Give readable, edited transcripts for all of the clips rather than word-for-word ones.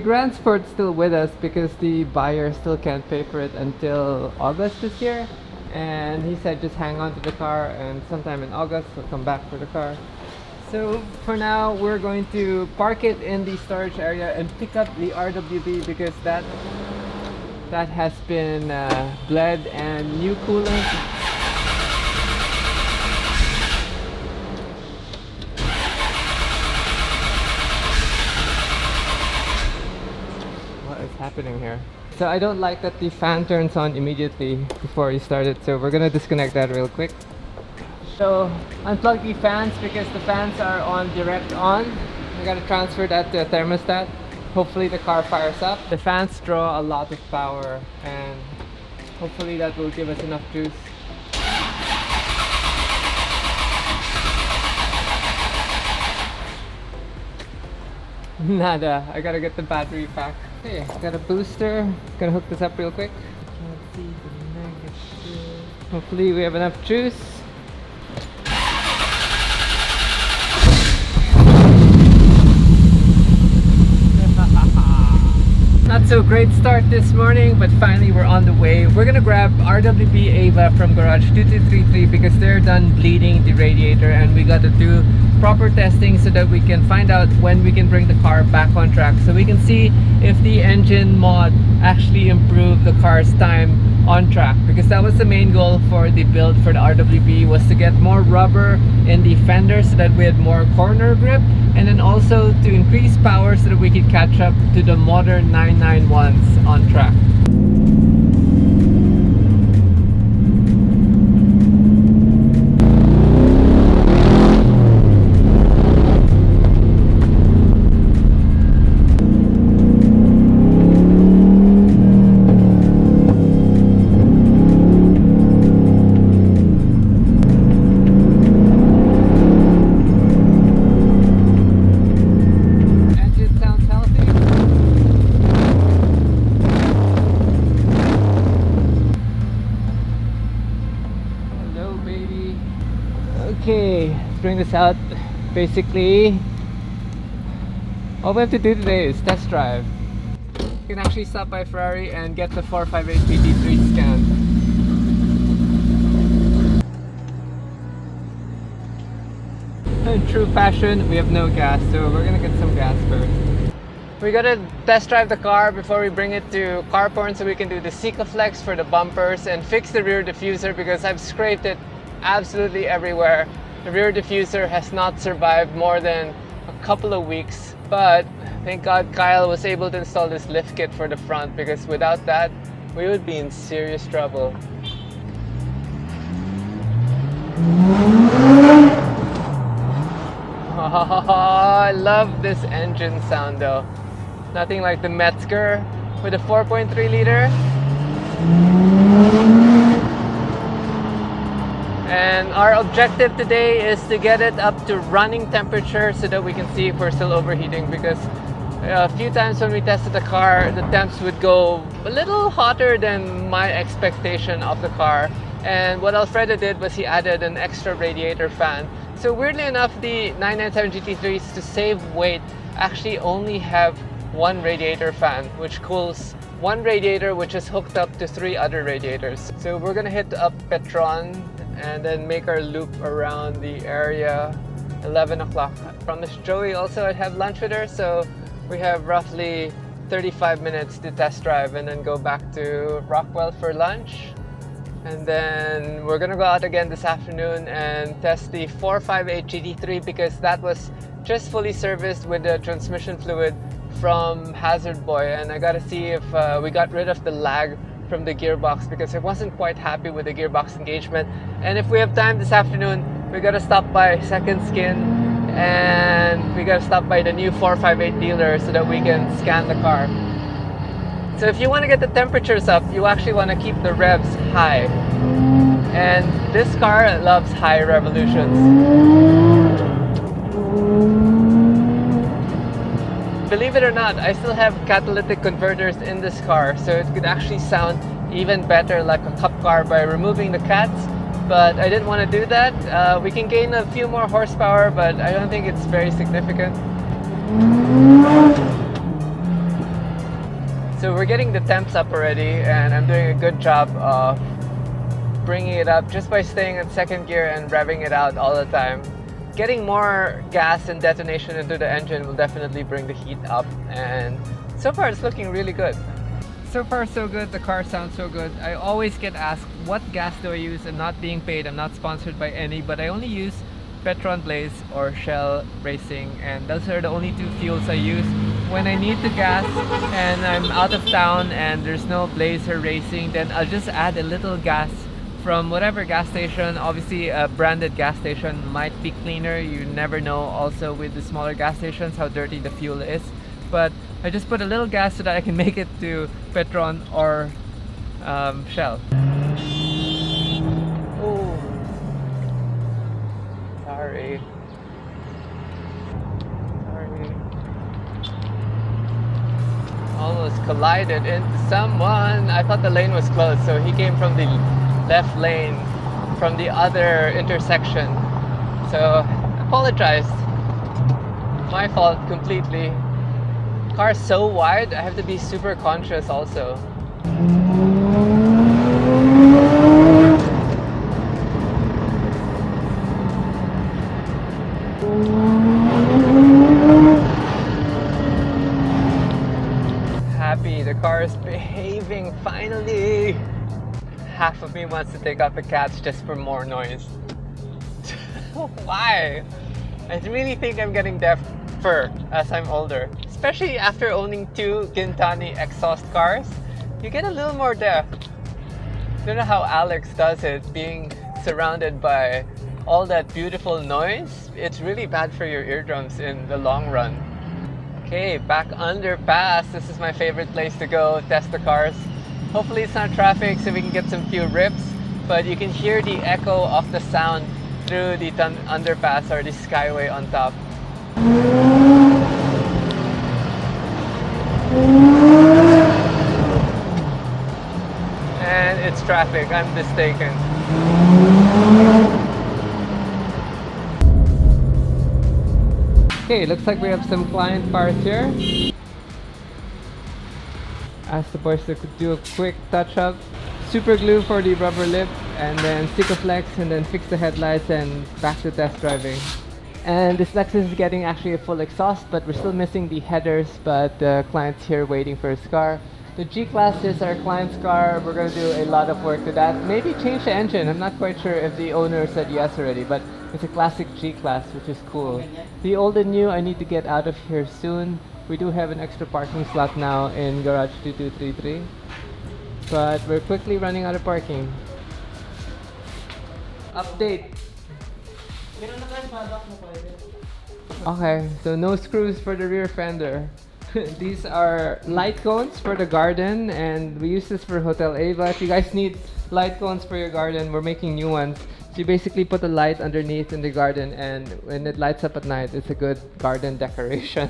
Grant Sport's still with us because the buyer still can't pay for it until August this year. And he said just hang on to the car and sometime in August he'll come back for the car. So for now we're going to park it in the storage area and pick up the RWB because that has been bled and new coolant. What is happening here? So I don't like that the fan turns on immediately before you start it, so we're gonna disconnect that real quick. So unplug the fans because the fans are on direct on. I gotta transfer that to a thermostat. Hopefully the car fires up. The fans draw a lot of power and hopefully that will give us enough juice. Nada. I gotta get the battery pack. Okay, got a booster. Gonna hook this up real quick. Let's see the negative. Hopefully we have enough juice. Not so great start this morning, but finally we're on the way. We're gonna grab RWB Ava from Garage 2233 because they're done bleeding the radiator and we gotta do proper testing so that we can find out when we can bring the car back on track, so we can see if the engine mod actually improved the car's time on track, because that was the main goal for the build for the RWB, was to get more rubber in the fender so that we had more corner grip, and then also to increase power so that we could catch up to the modern 991s on track. Okay, let's bring this out. Basically, all we have to do today is test drive. You can actually stop by Ferrari and get the 458 GT3 scan. In true fashion, we have no gas, so we're gonna get some gas first. We gotta test drive the car before we bring it to Carporn so we can do the Sikaflex for the bumpers and fix the rear diffuser because I've scraped it absolutely everywhere. The rear diffuser has not survived more than a couple of weeks, but thank God Kyle was able to install this lift kit for the front, because without that we would be in serious trouble. Oh, I love this engine sound though. Nothing like the Metzger with a 4.3 liter. And our objective today is to get it up to running temperature so that we can see if we're still overheating, because a few times when we tested the car, the temps would go a little hotter than my expectation of the car. And what Alfredo did was he added an extra radiator fan. So weirdly enough, the 997 GT3s, to save weight, actually only have one radiator fan, which cools one radiator which is hooked up to 3 other radiators. So we're gonna hit up Petron and then make our loop around the area 11 o'clock. I promised Joey also I'd have lunch with her, so we have roughly 35 minutes to test drive and then go back to Rockwell for lunch. And then we're gonna go out again this afternoon and test the 458 GT3 because that was just fully serviced with the transmission fluid from Hazard Boy, and I gotta see if we got rid of the lag from the gearbox because I wasn't quite happy with the gearbox engagement. And if we have time this afternoon, we gotta stop by Second Skin and we gotta stop by the new 458 dealer so that we can scan the car. So if you want to get the temperatures up, you actually want to keep the revs high, and this car loves high revolutions. Believe it or not, I still have catalytic converters in this car, so it could actually sound even better like a cup car by removing the cats, but I didn't want to do that. We can gain a few more horsepower, but I don't think it's very significant. So we're getting the temps up already, and I'm doing a good job of bringing it up just by staying in second gear and revving it out all the time. Getting more gas and detonation into the engine will definitely bring the heat up, and so far it's looking really good. So far so good, the car sounds so good. I always get asked, what gas do I use? I'm not being paid, I'm not sponsored by any, but I only use Petron Blaze or Shell Racing, and those are the only two fuels I use when I need the gas and I'm out of town and there's no Blaze or Racing. Then I'll just add a little gas from whatever gas station. Obviously a branded gas station might be cleaner, you never know also with the smaller gas stations how dirty the fuel is, but I just put a little gas so that I can make it to Petron or Shell. Oh, sorry. Almost collided into someone. I thought the lane was closed, so he came from the left lane from the other intersection. So apologized. My fault completely. Car's so wide, I have to be super conscious also. Happy, the car is behaving finally. Half of me wants to take out the cats just for more noise. Why? I really think I'm getting deafer as I'm older. Especially after owning two Gintani exhaust cars, you get a little more deaf. I don't know how Alex does it, being surrounded by all that beautiful noise. It's really bad for your eardrums in the long run. Okay, back underpass. This is my favorite place to go test the cars. Hopefully it's not traffic so we can get some few rips, but you can hear the echo of the sound through the underpass or the skyway on top. And it's traffic, I'm mistaken. Okay, looks like we have some client cars here. Ask the boys to do a quick touch up. Super glue for the rubber lip, and then Stick-O-Flex, and then fix the headlights and back to test driving. And this Lexus is getting actually a full exhaust, but we're still missing the headers, but the client's here waiting for his car. The G-Class is our client's car. We're going to do a lot of work to that. Maybe change the engine. I'm not quite sure if the owner said yes already, but it's a classic G-Class, which is cool. The old and new, I need to get out of here soon. We do have an extra parking slot now in Garage 2233, but we're quickly running out of parking. Update. Okay, so no screws for the rear fender. These are light cones for the garden, and we use this for Hotel Ava. If you guys need light cones for your garden, we're making new ones. So you basically put a light underneath in the garden, and when it lights up at night, it's a good garden decoration.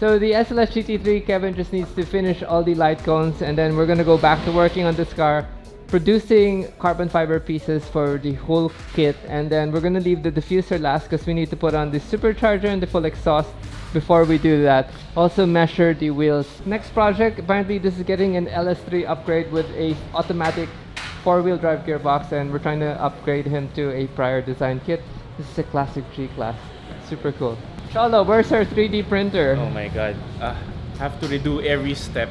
So the SLS GT3, Kevin just needs to finish all the light cones, and then we're gonna go back to working on this car, producing carbon fiber pieces for the whole kit, and then we're gonna leave the diffuser last because we need to put on the supercharger and the full exhaust before we do that. Also measure the wheels. Next project, apparently this is getting an LS3 upgrade with a automatic 4-wheel drive gearbox, and we're trying to upgrade him to a prior design kit. This is a classic G-Class. Super cool. Cholo, where's our 3D printer? Oh my god. Have to redo every step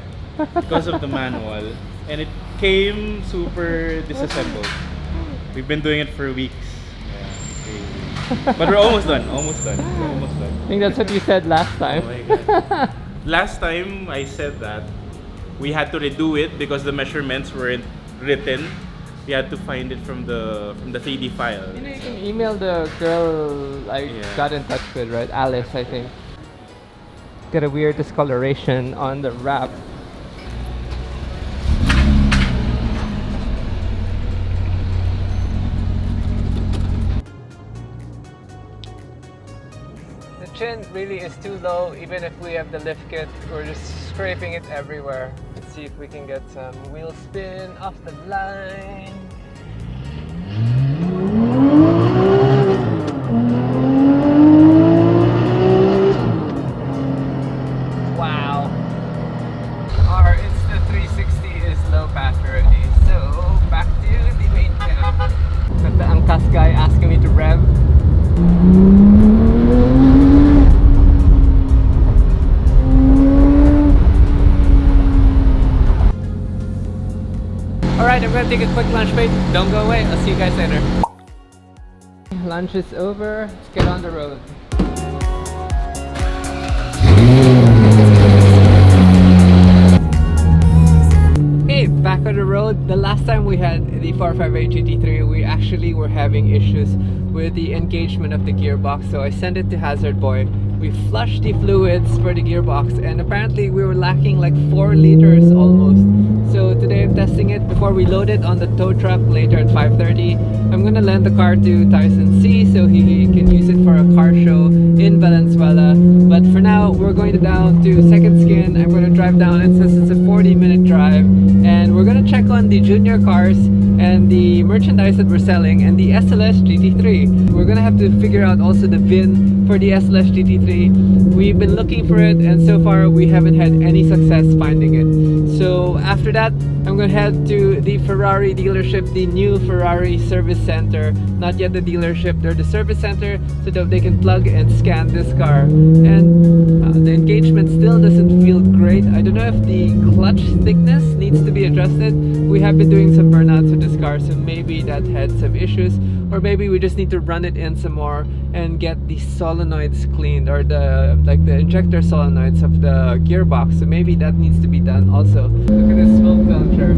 because of the manual. And it came super disassembled. We've been doing it for weeks. Yeah, but we're almost done. Almost done. We're almost done. I think that's what you said last time. Oh my god. Last time I said that we had to redo it because the measurements weren't written. We had to find it from the 3D file. You know, you can email the girl I got in touch with, right? Alice, I think. Got a weird discoloration on the wrap. The chin really is too low, even if we have the lift kit. We're just scraping it everywhere. Let's see if we can get some wheel spin off the line. Wow. Our Alright, I'm gonna take a quick lunch break. Don't go away, I'll see you guys later. Lunch is over, let's get on the road. Okay, back on the road. The last time we had the 458 GT3, we actually were having issues with the engagement of the gearbox, so I sent it to Hazard Boy. We flushed the fluids for the gearbox and apparently we were lacking like 4 liters almost. So today I'm testing it before we load it on the tow truck later at 5:30. I'm gonna lend the car to Tyson C so he can use it for a car show in Valenzuela. But for now, we're going down to Second Skin. I'm gonna drive down. It says it's a 40-minute drive, and we're gonna check on the junior cars and the merchandise that we're selling and the SLS GT3. We're gonna have to figure out also the VIN for the SLS GT3. We've been looking for it and so far we haven't had any success finding it. So after that, I'm gonna head to the Ferrari dealership, the new Ferrari service center. Not yet the dealership, they're the service center, so that they can plug and scan this car. And the engagement still doesn't feel great. I don't know if the clutch thickness needs to be adjusted. We have been doing some burnouts with this car, so maybe that had some issues, or maybe we just need to run it in some more and get the solenoids cleaned, or the injector solenoids of the gearbox. So maybe that needs to be done also. Look at this smoke filter.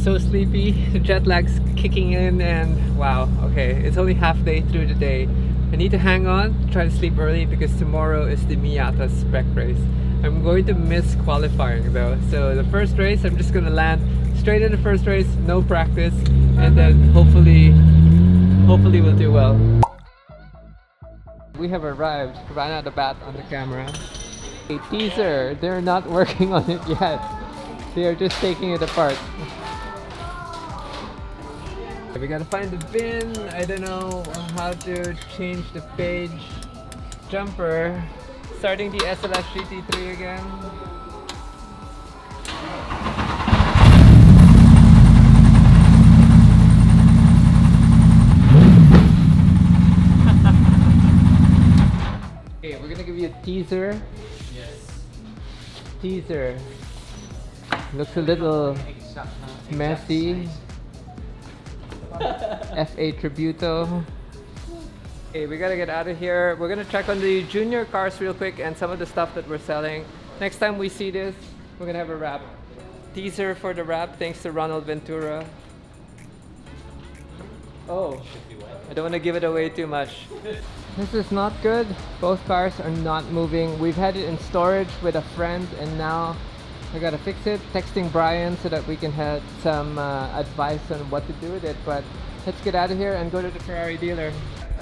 So sleepy, the jet lag's kicking in, and wow, okay, it's only half day through the day. I need to hang on, try to sleep early because tomorrow is the Miata spec race. I'm going to miss qualifying though, so the first race I'm just gonna land straight in the first race, no practice, and then hopefully we'll do well. We have arrived, ran out of bat on the camera. A teaser, they're not working on it yet. They are just taking it apart. We gotta find the VIN. I don't know how to change the page. Jumper. Starting the SLS GT3 again. Okay, we're gonna give you a teaser. Yes. Teaser. Looks a little messy. F8 Tributo. Okay, we gotta get out of here. We're gonna check on the junior cars real quick and some of the stuff that we're selling. Next time we see this, we're gonna have a wrap. Teaser for the wrap, thanks to Ronald Ventura. Oh, I don't want to give it away too much. This is not good. Both cars are not moving. We've had it in storage with a friend and now I gotta fix it. Texting Brian so that we can have some advice on what to do with it. But let's get out of here and go to the Ferrari dealer.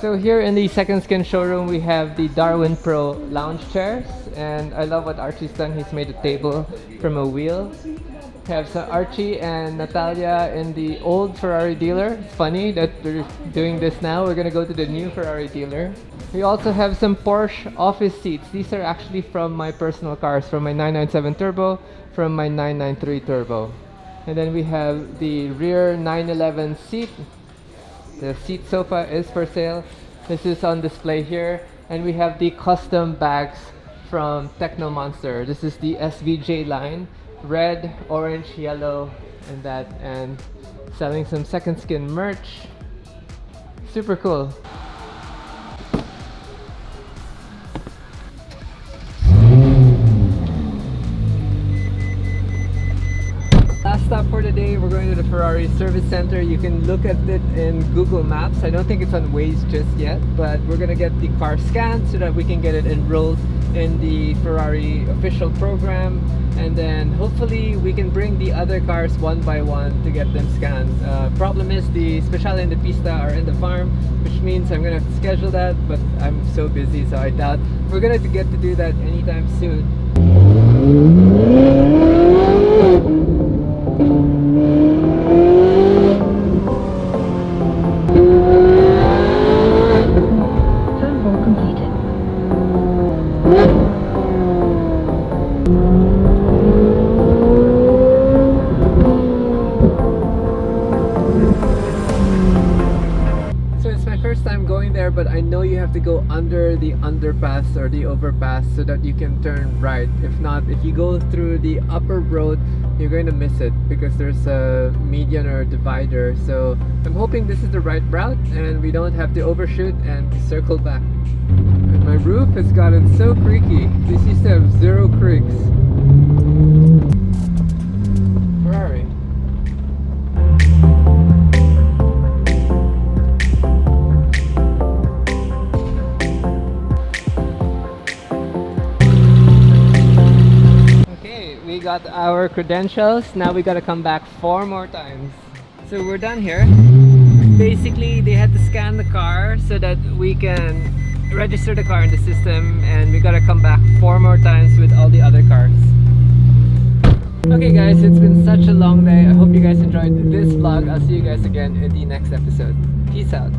So here in the Second Skin showroom, we have the Darwin Pro lounge chairs, and I love what Archie's done. He's made a table from a wheel. We have some Archie and Natalia in the old Ferrari dealer. It's funny that we're doing this now. We're gonna go to the new Ferrari dealer. We also have some Porsche office seats. These are actually from my personal cars, from my 997 Turbo, from my 993 Turbo. And then we have the rear 911 seat. The seat sofa is for sale. This is on display here. And we have the custom bags from Techno Monster. This is the SVJ line. Red, orange, yellow, and that. And selling some Second Skin merch. Super cool. Last stop for the day, we're going to the Ferrari service center. You can look at it in Google Maps. I don't think it's on Waze just yet, but we're gonna get the car scanned so that we can get it enrolled in the Ferrari official program, and then hopefully we can bring the other cars one by one to get them scanned. Problem is the Speciale and the Pista are in the farm, which means I'm gonna have to schedule that, but I'm so busy, so I doubt we're gonna get to do that anytime soon. but I know you have to go under the underpass or the overpass so that you can turn right. If not, if you go through the upper road, you're going to miss it because there's a median or a divider. So I'm hoping this is the right route and we don't have to overshoot and circle back. And my roof has gotten so creaky. This used to have zero creaks. Ferrari. We got our credentials. Now we gotta come back 4 more times. So we're done here. Basically, they had to scan the car so that we can register the car in the system, and we gotta come back 4 more times with all the other cars. Okay guys, it's been such a long day. I hope you guys enjoyed this vlog. I'll see you guys again in the next episode. Peace out.